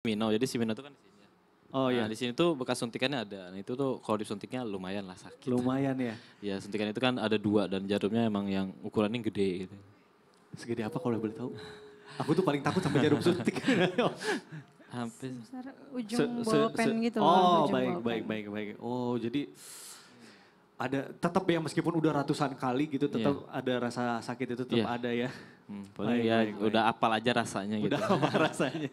Mino, jadi si Mino itu kan di sini. Oh Nah, iya, di sini tuh bekas suntikannya ada. Nah, itu tuh kalau disuntiknya lumayan lah sakit. lumayan ya. Ya, suntikan itu kan ada dua dan jarumnya emang yang ukurannya gede gitu. Segede apa kalau boleh tahu? Aku tuh paling takut sama jarum suntik. Hampir. Sebesar ujung bolpen gitu loh. Oh, ujung baik, bolpen. baik, baik, baik. Oh, jadi ada tetap ya meskipun udah ratusan kali gitu tetap ada rasa sakit itu tetap Iya. ada ya. Paling Baik, ya baik, baik. udah apal aja rasanya gitu. Udah apa rasanya.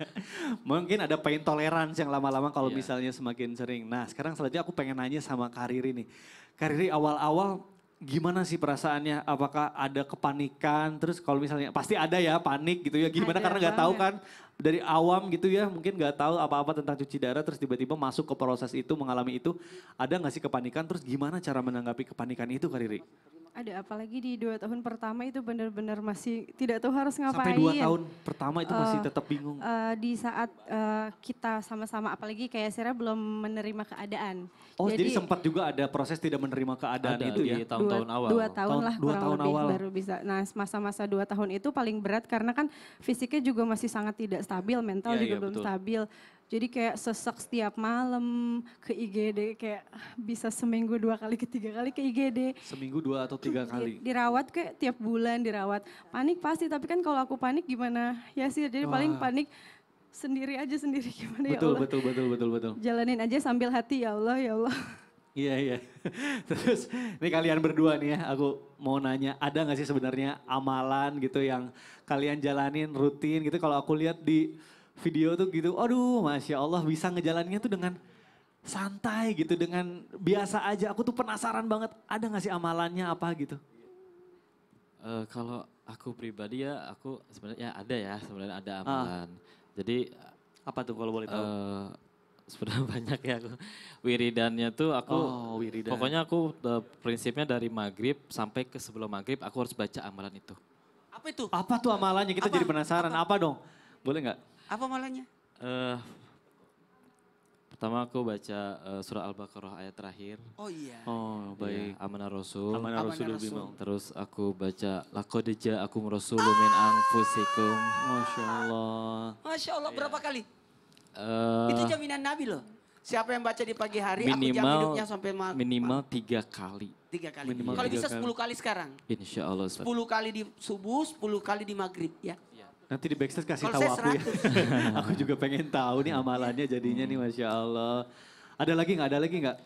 Mungkin ada pain tolerance yang lama-lama kalau Iya. misalnya semakin sering. Nah sekarang selanjutnya aku pengen nanya sama Kak Riri nih. Kak Riri awal-awal gimana sih perasaannya? Apakah ada kepanikan? Terus kalau misalnya pasti ada ya panik gitu ya. Gimana Ada karena nggak tahu kan banget. dari awam gitu ya. Mungkin nggak tahu apa-apa tentang cuci darah. Terus tiba-tiba masuk ke proses itu mengalami itu. Ada nggak sih kepanikan? Terus gimana cara menanggapi kepanikan itu Kak Riri? Ada apalagi di 2 tahun pertama itu benar-benar masih tidak tahu harus Sampai ngapain. 2 tahun pertama itu masih tetap bingung. Di saat kita sama-sama apalagi kayak Sarah belum menerima keadaan. Oh jadi sempat juga ada proses tidak menerima keadaan Ada itu di ya? tahun-tahun awal. 2 tahun lah Dua kurang tahun lebih awal. baru bisa. Nah masa-masa 2 tahun itu paling berat karena kan fisiknya juga masih sangat tidak stabil, mental Iya, juga iya, belum betul. stabil. Jadi kayak sesek setiap malam ke IGD kayak bisa seminggu 2 kali ke 3 kali ke IGD. Seminggu 2 atau 3 kali. Dirawat kayak tiap bulan dirawat. Panik pasti tapi kan kalau aku panik gimana ya sih jadi paling Wah. panik sendiri aja sendiri gimana ya Betul, Allah. betul. Jalanin aja sambil hati ya Allah ya Allah. Iya, iya. Terus ini kalian berdua nih ya, aku mau nanya, ada gak sih sebenarnya amalan gitu yang kalian jalanin rutin gitu. Kalau aku lihat di video tuh gitu, aduh Masya Allah bisa ngejalaninnya tuh dengan santai gitu, dengan biasa aja. Aku tuh penasaran banget, ada gak sih amalannya apa gitu? Kalau aku pribadi ya, aku sebenarnya ada ya, sebenarnya ada amalan. Jadi Apa tuh kalau boleh tahu? sebenarnya banyak ya aku. Wiridannya tuh aku, Oh, wiridan. pokoknya aku prinsipnya dari maghrib sampai ke sebelum maghrib aku harus baca amalan itu. Apa itu? Apa tuh amalannya? Kita Apa? jadi penasaran. Apa dong? Boleh nggak? Apa malahnya? Eh, Pertama aku baca surah Al-Baqarah ayat terakhir. Oh iya. Oh, baik. Iya, Amanah Rasul. Amanah Amanah Rasulullah Rasul. Bimau. Terus aku baca laqad ja'akum rasulun min anfusikum. Masya Allah. Masya Allah berapa kali? Eh, Itu jaminan Nabi loh. Siapa yang baca di pagi hari, aku jamin minimal hidupnya sampai minimal 3 kali. 3 kali. minimal Kalau 3 bisa kali. 10 kali sekarang. Insya Allah. Ustaz. 10 kali di subuh, 10 kali di maghrib ya. Nanti di backstage kasih Kalau tahu saya aku ya. Aku juga pengen tahu nih amalannya jadinya nih Masya Allah. Ada lagi nggak? Ada lagi nggak?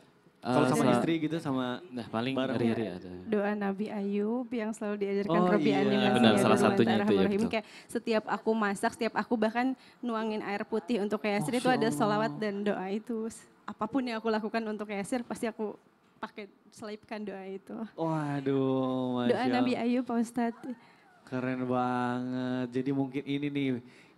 Kalau sama istri gitu sama Nah paling bareng. hari-hari ada. Doa Nabi Ayub yang selalu diajarkan Oh, Rabbi iya. Ani Ya, benar, salah Masih satunya itu ya, betul. Kayak setiap aku masak, setiap aku bahkan nuangin air putih untuk Yasir itu Masya ada Allah. sholawat dan doa itu. Apapun yang aku lakukan untuk Yasir pasti aku pakai selipkan doa itu. Waduh, Masya Doa Nabi Allah. Ayub Pak Ustadz. Keren banget. Jadi mungkin ini nih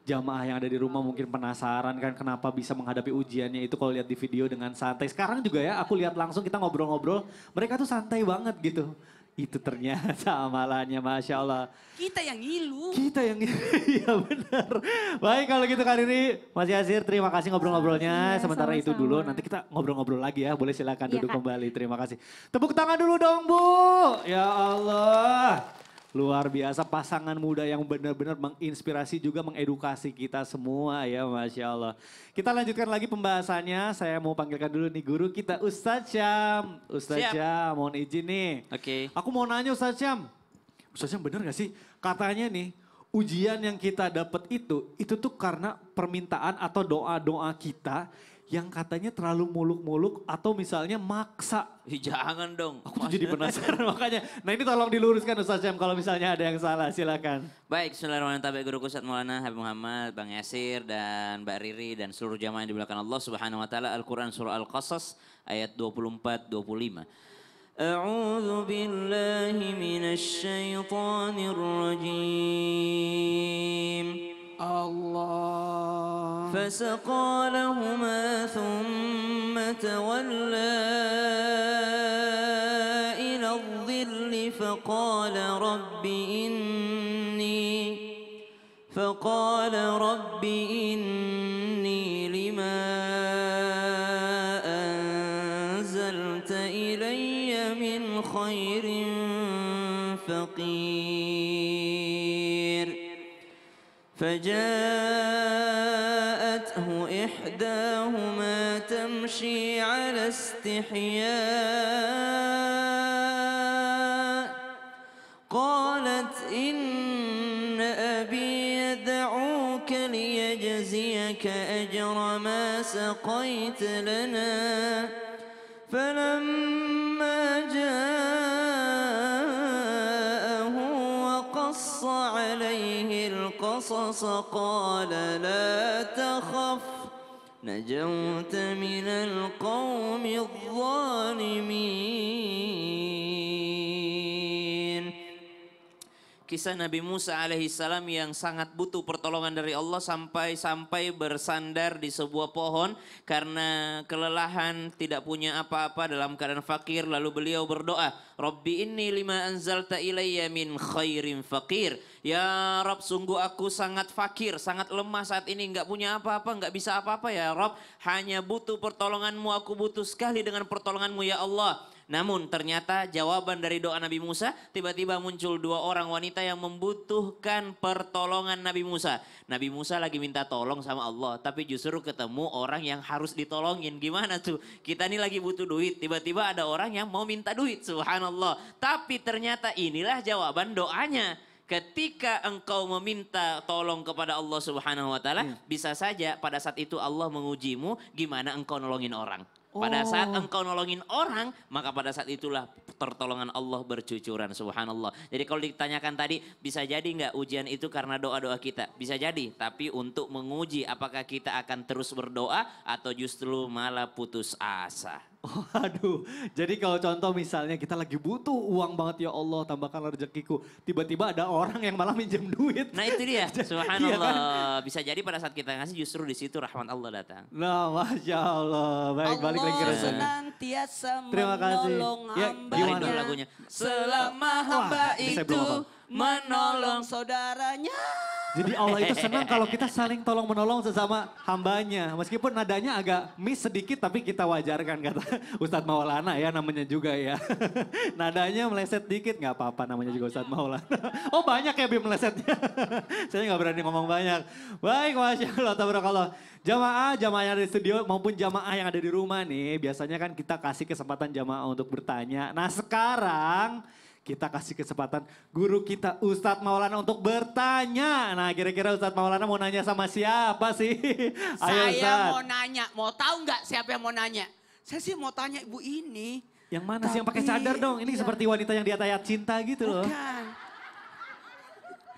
jamaah yang ada di rumah mungkin penasaran kan kenapa bisa menghadapi ujiannya itu kalau lihat di video dengan santai. Sekarang juga ya aku lihat langsung kita ngobrol-ngobrol, mereka tuh santai banget gitu. Itu ternyata amalannya Masya Allah. Kita yang ngilu. Kita yang iya benar. Baik kalau gitu kali ini Mas Yasir terima kasih ngobrol-ngobrolnya. Iya, Sementara itu dulu sama-sama. nanti kita ngobrol-ngobrol lagi ya. Boleh silakan Iya, duduk Kak. kembali. Terima kasih. Tepuk tangan dulu dong Bu. Ya Allah. Luar biasa pasangan muda yang benar-benar menginspirasi juga mengedukasi kita semua ya Masya Allah. Kita lanjutkan lagi pembahasannya. Saya mau panggilkan dulu nih guru kita Ustadz Syam. Ustadz Siap. Syam mohon izin nih. Oke. Aku mau nanya Ustadz Syam. Ustadz Syam bener gak sih katanya nih ujian yang kita dapat itu tuh karena permintaan atau doa-doa kita yang katanya terlalu muluk-muluk atau misalnya maksa. Ih, jangan dong. Aku tuh jadi penasaran makanya. Nah ini tolong diluruskan Ustadz Syam kalau misalnya ada yang salah silakan. Baik, bismillahirrahmanirrahim. Guru Ustadz Maulana Habib Muhammad, Bang Yasir dan Mbak Riri dan seluruh jamaah yang dimuliakan Allah Subhanahu wa taala. Al-Qur'an surah Al-Qasas ayat 24 25. A'udzu billahi minasy syaithanir rajim. Allah. فسقى لهما ثم تولى إلى الظل فقال رب إني لما أنزلت إلي من خير فقير فجاءته إحداهما تمشي على استحياء قالت إن أبي يدعوك ليجزيك أجر ما سقيت لنا فلما جاءه وقص عليه القصص قال لا تخف نجوت من القوم الظالمين. Kisah Nabi Musa alaihissalam yang sangat butuh pertolongan dari Allah sampai bersandar di sebuah pohon karena kelelahan, tidak punya apa-apa, dalam keadaan fakir. Lalu beliau berdoa, Rabbi inni lima anzalta ilayya min khairin fakir. Ya Rabb, sungguh aku sangat fakir, sangat lemah saat ini, nggak punya apa-apa, nggak bisa apa-apa ya Rabb. Hanya butuh pertolonganmu, aku butuh sekali dengan pertolonganmu ya Allah. Namun ternyata jawaban dari doa Nabi Musa, tiba-tiba muncul dua orang wanita yang membutuhkan pertolongan Nabi Musa. Nabi Musa lagi minta tolong sama Allah, tapi justru ketemu orang yang harus ditolongin. Gimana tuh? Kita ini lagi butuh duit, tiba-tiba ada orang yang mau minta duit, subhanallah. Tapi ternyata inilah jawaban doanya. Ketika engkau meminta tolong kepada Allah Subhanahu wa taala, bisa saja pada saat itu Allah mengujimu gimana engkau nolongin orang. Pada saat engkau nolongin orang, maka pada saat itulah pertolongan Allah bercucuran, subhanallah. Jadi kalau ditanyakan tadi, bisa jadi nggak ujian itu karena doa-doa kita? Bisa jadi, tapi untuk menguji apakah kita akan terus berdoa atau justru malah putus asa. Waduh, jadi kalau contoh misalnya kita lagi butuh uang banget, ya Allah tambahkan rezekiku. Tiba-tiba ada orang yang malah minjem duit. Nah itu dia, subhanallah. Iya kan? Bisa jadi pada saat kita ngasih justru di situ rahmat Allah datang. Nah, Masya Allah. Baik, balik lagi ke Allah resepnya. senantiasa Terima kasih. menolong Ya, hamba. gimana? Itu lagunya. Selama hamba Wah, ini saya itu belum hafal. menolong saudaranya. Jadi Allah itu senang kalau kita saling tolong menolong sesama hambanya. Meskipun nadanya agak miss sedikit tapi kita wajarkan, kata Ustadz Maulana ya, namanya juga ya. Nadanya meleset dikit nggak apa-apa, namanya juga Ustadz Maulana. Oh banyak ya Bim melesetnya. Saya nggak berani ngomong banyak. Baik, Masya Allah, tabarakallah. Jamaah yang ada di studio maupun jamaah yang ada di rumah nih. Biasanya kan kita kasih kesempatan jamaah untuk bertanya. Nah sekarang kita kasih kesempatan guru kita Ustadz Maulana untuk bertanya. Nah kira-kira Ustadz Maulana mau nanya sama siapa sih? Ayo Saya Ustadz. mau nanya, mau tahu nggak siapa yang mau nanya? Saya sih mau tanya ibu ini. Yang mana sih yang pakai Tapi, cadar dong? Ini iya. seperti wanita yang di ayat cinta gitu loh. Bukan.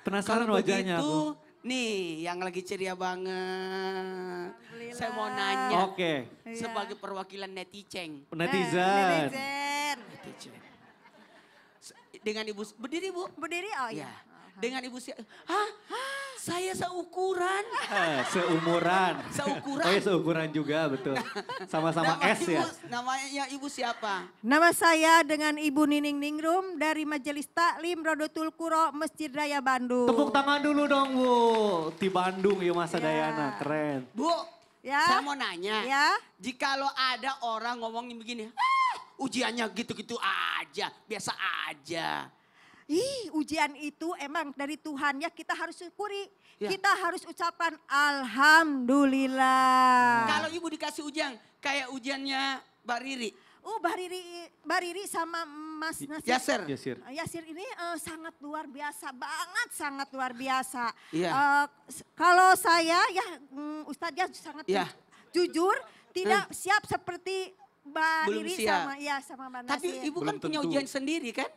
Penasaran Kalau wajahnya begitu, aku. nih yang lagi ceria banget. Saya mau nanya Oke, sebagai perwakilan netizen. netizen. Netizen. Dengan ibu, berdiri bu? Berdiri, oh Ya. iya. Dengan ibu hah? Saya seukuran. Seumuran. Seukuran. Oh ya seukuran juga, betul. Sama-sama Nama S ibu, ya. Namanya ibu siapa? Nama saya dengan Ibu Nining Ningrum dari Majelis Taklim Rodotul Quro Masjid Raya Bandung. Tepuk tangan dulu dong Bu. Di Bandung ya Masa Ya. Dayana, keren. Bu, Ya. saya mau nanya. Ya. Jikalau ada orang ngomongin begini, ujiannya gitu-gitu aja, biasa aja. Ih, ujian itu emang dari Tuhan ya, kita harus syukuri. Ya. Kita harus ucapkan Alhamdulillah. Kalau ibu dikasih ujian, kayak ujiannya Mbak Riri, Bariri sama Mas Nasir. Yasser. Yasir ini sangat luar biasa banget, sangat luar biasa. Iya. Kalau saya ya Ustadz ya sangat Iya. jujur, tidak siap seperti Mbak Belum Riri siap. sama Mbak Nasir. Tapi ibu kan punya ujian sendiri kan?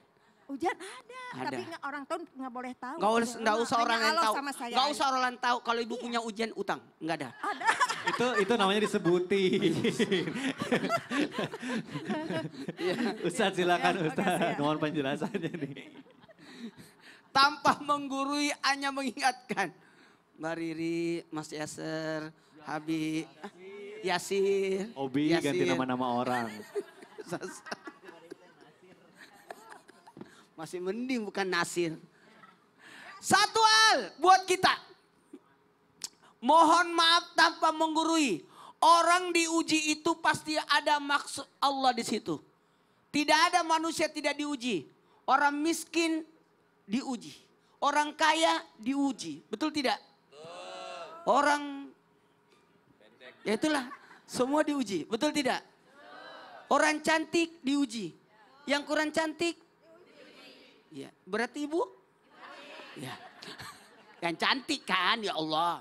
Ujian ada, tapi orang tahu nggak boleh tahu. Nggak usah orang Hanya yang Allah tahu. sama saya. Nggak usah orang lain tahu kalau ibu punya ujian utang, nggak ada. Itu namanya disebutin. Ustadz silakan Ya, Ustadz, makasih ya. mohon penjelasannya nih. Tanpa menggurui, hanya mengingatkan. Mbak Riri, Mas Yasser, Habib, Yasir. Obi ganti nama-nama orang. Masih mending bukan Nasir. Satu hal buat kita. Mohon maaf tanpa menggurui. Orang diuji itu pasti ada maksud Allah di situ. Tidak ada manusia tidak diuji. Orang miskin diuji. Orang kaya diuji. Betul tidak? Orang Ya itulah, semua diuji, betul tidak? Orang cantik diuji, yang kurang cantik, ya berarti ibu, ya, yang cantik kan, ya Allah.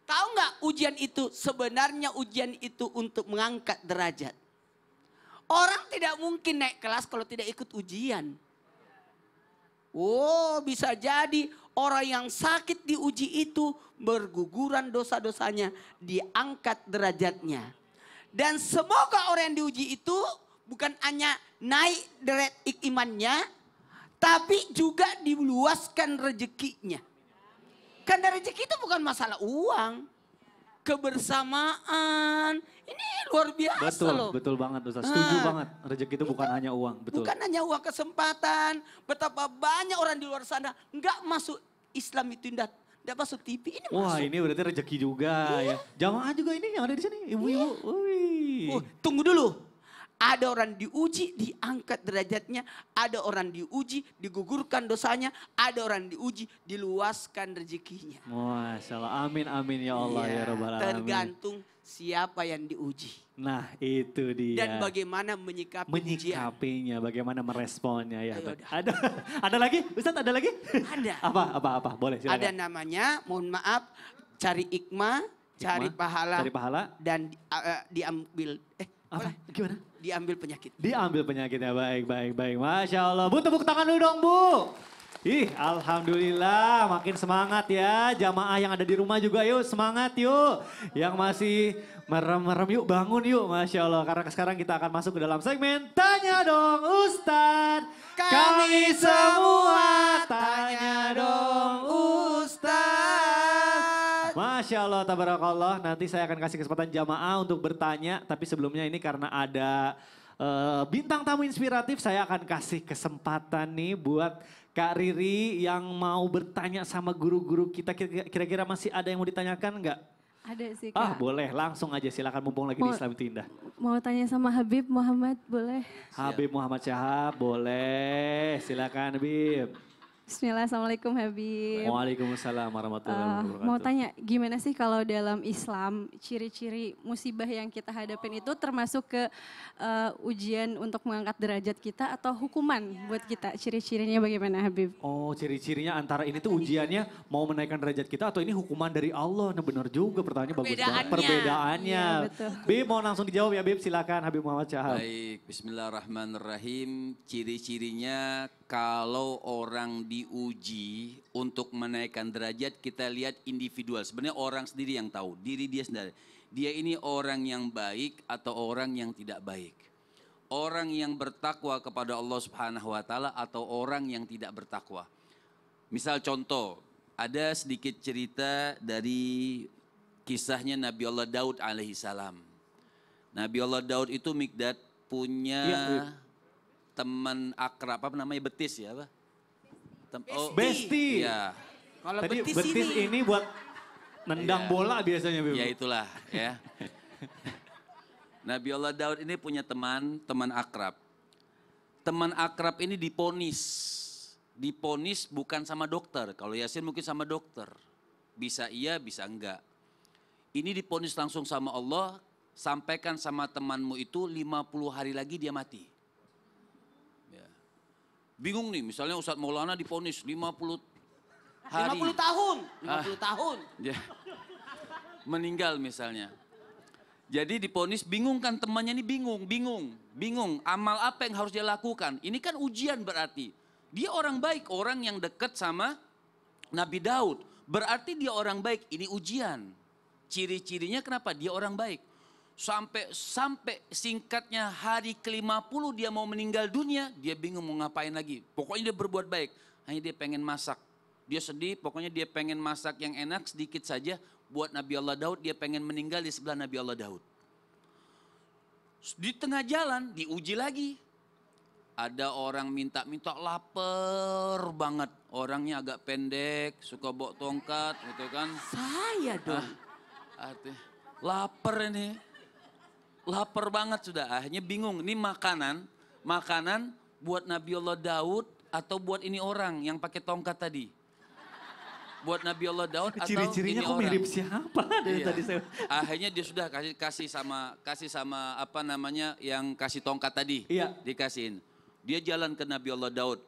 Tahu nggak ujian itu sebenarnya ujian itu untuk mengangkat derajat. Orang tidak mungkin naik kelas kalau tidak ikut ujian. Oh, bisa jadi orang yang sakit diuji itu berguguran dosa-dosanya, diangkat derajatnya. Dan semoga orang yang diuji itu bukan hanya naik derajat imannya, tapi juga diluaskan rezekinya. Karena rezeki itu bukan masalah uang, kebersamaan. Ini luar biasa Betul, loh. betul banget Ustaz. Setuju banget. Rezeki itu bukan hanya uang, betul. Bukan hanya uang, kesempatan. Betapa banyak orang di luar sana nggak masuk Islam itu tidak masuk TV, ini Wah, masuk. ini berarti rezeki juga ya. Jamaah juga ini yang ada di sini, ibu-ibu. Wih. Oh, tunggu dulu. Ada orang diuji, diangkat derajatnya. Ada orang diuji, digugurkan dosanya. Ada orang diuji, diluaskan rezekinya. Masya Allah, amin amin ya Allah ya Rabbal Alamin. Tergantung siapa yang diuji. Nah itu dia. Dan bagaimana menyikapi ujian. Menyikapinya, bagaimana meresponnya ya. Ayo, dah. Ada lagi? Ustadz ada lagi? Ada. Apa? Boleh silakan. Ada namanya, mohon maaf, cari hikmah, cari pahala. Cari pahala. Dan diambil, Apa? Gimana? diambil penyakit. Diambil penyakitnya, baik. Masya Allah. Bu, tepuk tangan dulu dong Bu. Ih, alhamdulillah makin semangat ya. Jamaah yang ada di rumah juga yuk semangat yuk. Yang masih merem-merem yuk bangun yuk. Masya Allah, karena sekarang kita akan masuk ke dalam segmen Tanya Dong Ustadz. Kami semua tanya dong Ustadz. Masya Allah, tabarakallah. Nanti saya akan kasih kesempatan jamaah untuk bertanya. Tapi sebelumnya ini karena ada bintang tamu inspiratif, saya akan kasih kesempatan nih buat Kak Riri yang mau bertanya sama guru-guru kita. Kira-kira masih ada yang mau ditanyakan enggak? Ada sih Kak. Boleh, langsung aja silakan mumpung lagi di Islam itu Indah. Mau tanya sama Habib Muhammad boleh? Habib Muhammad Syahab, boleh. Silakan Habib. Bismillah, Assalamualaikum Habib. Waalaikumsalam warahmatullahi wabarakatuh. Mau tanya, gimana sih kalau dalam Islam ciri-ciri musibah yang kita hadapin itu termasuk ke ujian untuk mengangkat derajat kita atau hukuman buat kita? Ciri-cirinya bagaimana Habib? Oh, ciri-cirinya antara ini tuh ujiannya mau menaikkan derajat kita atau ini hukuman dari Allah. Nah benar juga pertanyaannya bagus banget. Perbedaannya. Iya, betul. Bib mau langsung dijawab ya Bib, silakan Habib Muhammad Syahab. Baik, bismillahirrahmanirrahim. Ciri-cirinya kalau orang diuji untuk menaikkan derajat, kita lihat individual. Sebenarnya orang sendiri yang tahu, diri dia sendiri. Dia ini orang yang baik atau orang yang tidak baik. Orang yang bertakwa kepada Allah Subhanahu wa taala atau orang yang tidak bertakwa. Misal contoh, ada sedikit cerita dari kisahnya Nabi Allah Daud alaihi salam. Nabi Allah Daud itu Mikdad punya teman akrab, apa namanya, betis ya, apa? Besti. Ya. Kalau Tadi betis, betis ini buat nendang Iya. bola biasanya Bib. Ya itulah ya. Nabi Allah Daud ini punya teman akrab. Teman akrab ini diponis. Diponis bukan sama dokter. Kalau Yasin mungkin sama dokter. Bisa iya, bisa enggak. Ini diponis langsung sama Allah. Sampaikan sama temanmu itu 50 hari lagi dia mati. Ya. Bingung nih, misalnya Ustadz Maulana diponis 50 hari. 50 tahun, 50 tahun. Ya. Meninggal misalnya. Jadi diponis, bingung kan temannya ini, bingung. Amal apa yang harus dia lakukan? Ini kan ujian berarti. Dia orang baik, orang yang dekat sama Nabi Daud. Berarti dia orang baik, ini ujian. Ciri-cirinya kenapa? Dia orang baik. Sampai singkatnya hari ke-50 dia mau meninggal dunia, dia bingung mau ngapain lagi. Pokoknya dia berbuat baik, hanya dia pengen masak. Dia sedih, pokoknya dia pengen masak yang enak sedikit saja. Buat Nabi Allah Daud, dia pengen meninggal di sebelah Nabi Allah Daud. Di tengah jalan diuji lagi. Ada orang minta lapar banget. Orangnya agak pendek, suka bawa tongkat gitu kan. Saya dong. Lapar ini. Lapar banget sudah. Akhirnya bingung, ini makanan buat Nabi Allah Daud atau buat ini orang yang pakai tongkat tadi. buat Nabi Allah Daud atau Ciri-cirinya ini kok orang? mirip siapa dari Iya. tadi saya. Akhirnya dia sudah kasih sama apa namanya yang kasih tongkat tadi. Iya. Dikasihin. Dia jalan ke Nabi Allah Daud.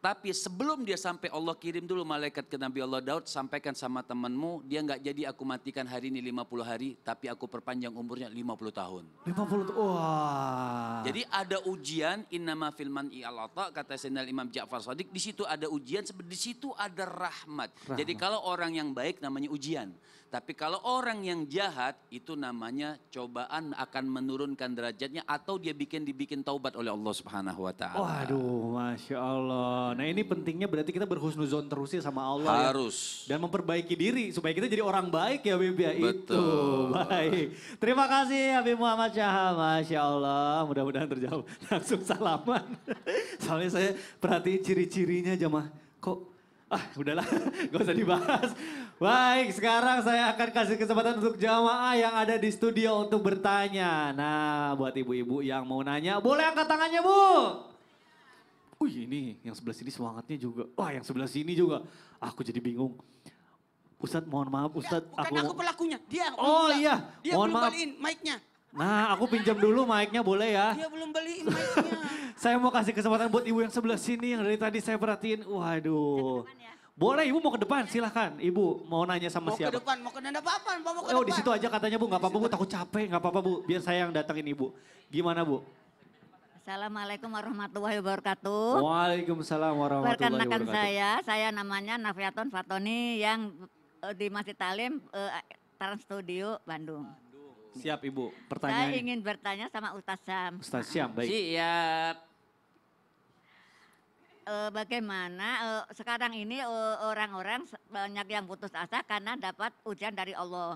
Tapi sebelum dia sampai Allah kirim dulu malaikat ke Nabi Allah Daud, sampaikan sama temanmu, dia nggak jadi aku matikan hari ini 50 hari, tapi aku perpanjang umurnya 50 tahun. 50 tuh, wah. Jadi ada ujian, innama fil man'i al-ata, kata Sayyidina Imam Ja'far Shadiq, di situ ada ujian, di situ ada rahmat. Jadi kalau orang yang baik namanya ujian. Tapi kalau orang yang jahat itu namanya cobaan akan menurunkan derajatnya atau dia dibikin taubat oleh Allah Subhanahu wa taala. Waduh, Masya Allah. Nah ini pentingnya berarti kita berhusnuzon terus ya sama Allah. Harus. Ya. Dan memperbaiki diri supaya kita jadi orang baik ya Habib ya. Betul. Itu, baik. Terima kasih Habib Muhammad Syah, Masya Allah. Mudah-mudahan terjawab. Langsung salaman. Soalnya saya perhatiin ciri-cirinya jamaah. Kok udahlah, gak usah dibahas. Baik, sekarang saya akan kasih kesempatan untuk jamaah yang ada di studio untuk bertanya. Nah, buat ibu-ibu yang mau nanya, boleh angkat tangannya Bu. Wih ini, yang sebelah sini semangatnya juga. Wah yang sebelah sini juga. Aku jadi bingung. Ustadz mohon maaf Ustadz. Bukan aku pelakunya, dia. Oh iya, Dia mohon belum maaf. baliin mic-nya. Nah aku pinjam dulu mic-nya boleh ya. Dia belum beliin mic-nya. Saya mau kasih kesempatan buat ibu yang sebelah sini yang dari tadi saya perhatiin. Waduh. Boleh ibu mau ke depan silahkan. Ibu mau nanya sama Mau ke siapa? depan, mau ke apa? Mau ke Oh depan. di situ aja katanya Bu, nggak apa-apa Bu, takut capek, nggak apa-apa Bu. Biar saya yang datangin ibu. Gimana Bu? Assalamualaikum warahmatullahi wabarakatuh. Waalaikumsalam warahmatullahi Perkenalkan wabarakatuh. saya namanya Nafiaton Fatoni yang di Masjid Talim Trans Studio Bandung. Siap Ibu, Saya pertanyaan. ingin bertanya sama Ustaz Syam. Ustaz Syam, baik. Siap. Bagaimana sekarang ini orang-orang banyak yang putus asa karena dapat ujian dari Allah.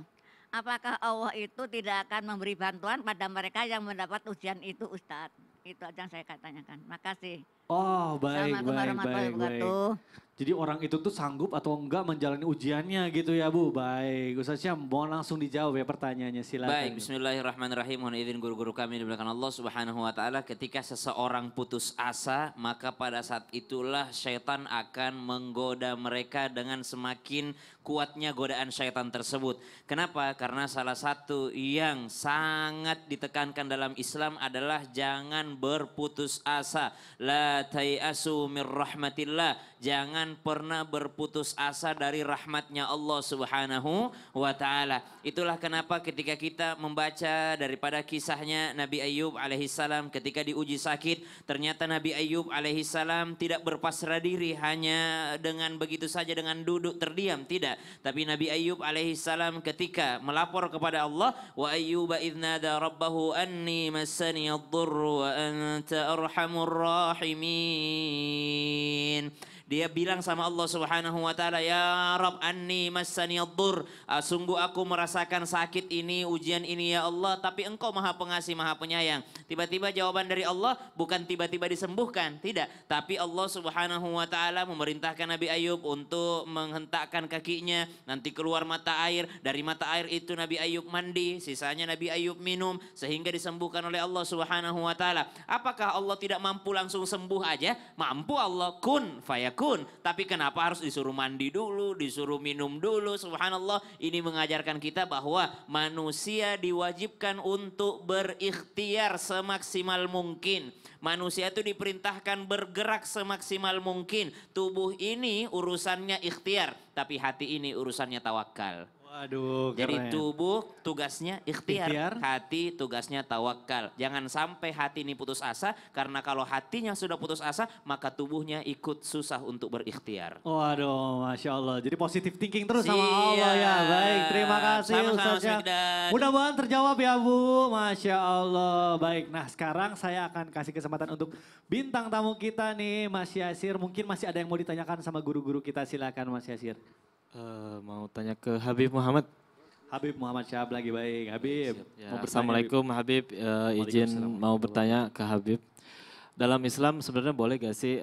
Apakah Allah itu tidak akan memberi bantuan pada mereka yang mendapat ujian itu Ustadz? Itu aja yang saya tanyakan. Makasih. Oh baik, Assalamualaikum baik, warahmatullahi baik, baik. wabarakatuh. Jadi orang itu tuh sanggup atau enggak menjalani ujiannya gitu ya Bu. Baik, Ustaz Syam mau langsung dijawab ya pertanyaannya silakan. Baik, bismillahirrahmanirrahim. Mohon izin guru-guru kami dimuliakan Allah Subhanahu wa taala. Ketika seseorang putus asa, maka pada saat itulah syaitan akan menggoda mereka dengan semakin kuatnya godaan syaitan tersebut. Kenapa? Karena salah satu yang sangat ditekankan dalam Islam adalah jangan berputus asa. La tayasu mir rahmatillah. Jangan pernah berputus asa dari rahmatnya Allah Subhanahu wa taala. Itulah kenapa ketika kita membaca daripada kisahnya Nabi Ayub alaihissalam ketika diuji sakit, ternyata Nabi Ayub alaihissalam tidak berpasrah diri hanya dengan begitu saja dengan duduk terdiam, tidak. Tapi Nabi Ayub alaihissalam ketika melapor kepada Allah, wa ayyuba idznada rabbahu anni massani ad-dhurru wa anta arhamur rahimin. Dia bilang sama Allah Subhanahu wa taala, "Ya Rabb, anni massani ad-dhur." Sungguh aku merasakan sakit ini, ujian ini ya Allah, tapi Engkau Maha Pengasih, Maha Penyayang. Tiba-tiba jawaban dari Allah bukan tiba-tiba disembuhkan, tidak, tapi Allah Subhanahu wa taala memerintahkan Nabi Ayub untuk menghentakkan kakinya, nanti keluar mata air, dari mata air itu Nabi Ayub mandi, sisanya Nabi Ayub minum sehingga disembuhkan oleh Allah Subhanahu wa taala. Apakah Allah tidak mampu langsung sembuh aja? Mampu Allah, kun fayakun. Tapi kenapa harus disuruh mandi dulu, disuruh minum dulu? Subhanallah, ini mengajarkan kita bahwa manusia diwajibkan untuk berikhtiar semaksimal mungkin. Manusia itu diperintahkan bergerak semaksimal mungkin. Tubuh ini urusannya ikhtiar, tapi hati ini urusannya tawakal. Waduh, Jadi keren. tubuh tugasnya ikhtiar, Ikhtiar. hati tugasnya tawakal. Jangan sampai hati ini putus asa, karena kalau hatinya sudah putus asa, maka tubuhnya ikut susah untuk berikhtiar. Waduh, Masya Allah. Jadi positive thinking terus sama Siap. Allah ya. Baik, terima kasih Sama-sama, Ustaz Syam. Smigdan. Mudah-mudahan terjawab ya Bu. Masya Allah. Baik, nah sekarang saya akan kasih kesempatan untuk bintang tamu kita nih Mas Yasir. Mungkin masih ada yang mau ditanyakan sama guru-guru kita, silakan Mas Yasir. Mau tanya ke Habib Muhammad. Habib Muhammad Syahab lagi baik. Habib. Ya, mau bertanya, Assalamualaikum Habib, izin Waalaikumsalam. mau bertanya ke Habib. Dalam Islam sebenarnya boleh gak sih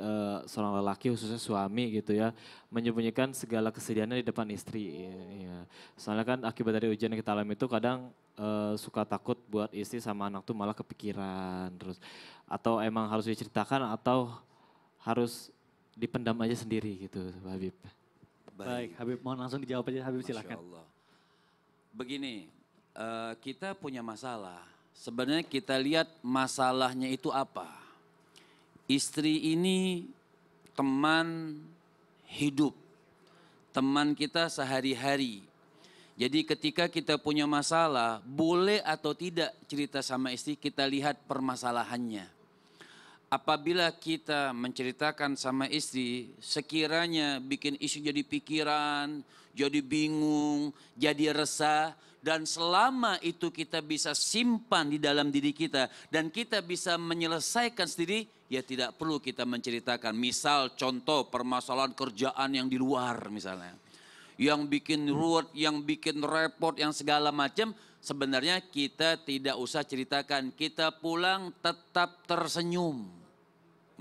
seorang lelaki khususnya suami gitu ya menyembunyikan segala kesedihannya di depan istri? Ya. Soalnya kan akibat dari ujian yang kita alami itu kadang suka takut buat istri sama anak tuh malah kepikiran terus. Atau emang harus diceritakan atau harus dipendam aja sendiri gitu Habib? Baik, Habib mohon langsung dijawab aja, Habib Masya silakan. Allah. Begini, kita punya masalah. Sebenarnya kita lihat masalahnya itu apa. Istri ini teman hidup, teman kita sehari-hari. Jadi ketika kita punya masalah, boleh atau tidak cerita sama istri, kita lihat permasalahannya. Apabila kita menceritakan sama istri, sekiranya bikin istri jadi pikiran, jadi bingung, jadi resah, dan selama itu kita bisa simpan di dalam diri kita, dan kita bisa menyelesaikan sendiri, ya tidak perlu kita menceritakan. Misal contoh permasalahan kerjaan yang di luar misalnya. Yang bikin ruwet, yang bikin repot, yang segala macam, sebenarnya kita tidak usah ceritakan. Kita pulang tetap tersenyum.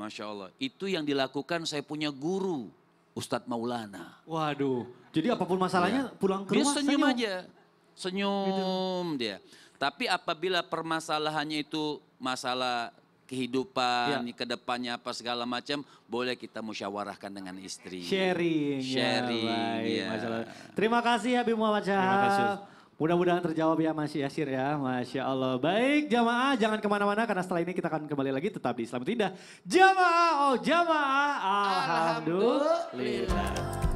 Masya Allah, itu yang dilakukan saya punya guru, Ustadz Maulana. Waduh, jadi apapun masalahnya pulang ke Dia rumah senyum aja, senyum Gitu. dia. Tapi apabila permasalahannya itu masalah kehidupan, ke depannya apa segala macam, boleh kita musyawarahkan dengan istri. Sharing. Sharing, Ya, baik, ya. Masya Allah. Terima kasih Habib Muhammad Terima kasih. Syahab. Mudah-mudahan terjawab ya Mas Yasir ya. Masya Allah. Baik jamaah jangan kemana-mana karena setelah ini kita akan kembali lagi tetap di Islam Itu Indah. Jamaah, oh jamaah. Alhamdulillah.